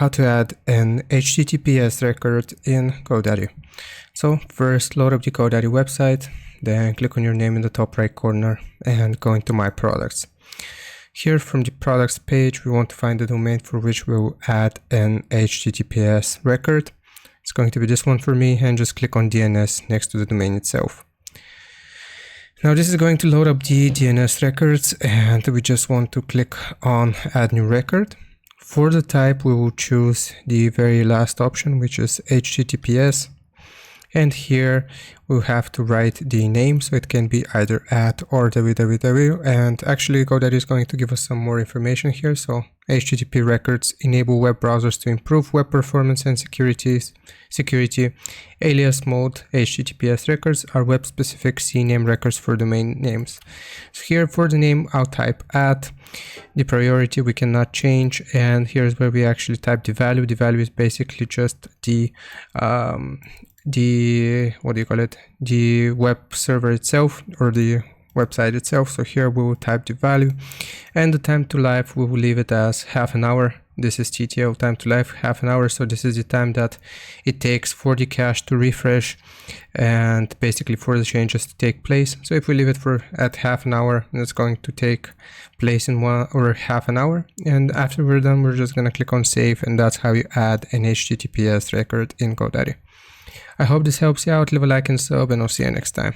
how to add an HTTPS record in GoDaddy. So first load up the GoDaddy website, then click on your name in the top right corner and go into My Products. Here from the products page, we want to find the domain for which we'll add an HTTPS record. It's going to be this one for me, and just click on DNS next to the domain itself. Now this is going to load up the DNS records, and we just want to click on Add New Record. For the type, we will choose the very last option, which is HTTPS. And here we'll have to write the name, so it can be either @ or www. And actually GoDaddy is going to give us some more information here. So HTTP records enable web browsers to improve web performance and security. Alias mode HTTPS records are web-specific CNAME records for domain names. So here for the name, I'll type @ the priority we cannot change, and here's where we actually type the value. The value is basically just the web server itself, or the website itself. So here we will type the value, and the time to live we will leave it as half an hour. This is TTL, time to live, half an hour. So this is the time that it takes for the cache to refresh and basically for the changes to take place. So if we leave it at half an hour, it's going to take place in half an hour. And after we're done, we're just going to click on save, and that's how you add an HTTPS record in GoDaddy. I hope this helps you out. Leave a like and sub, and I'll see you next time.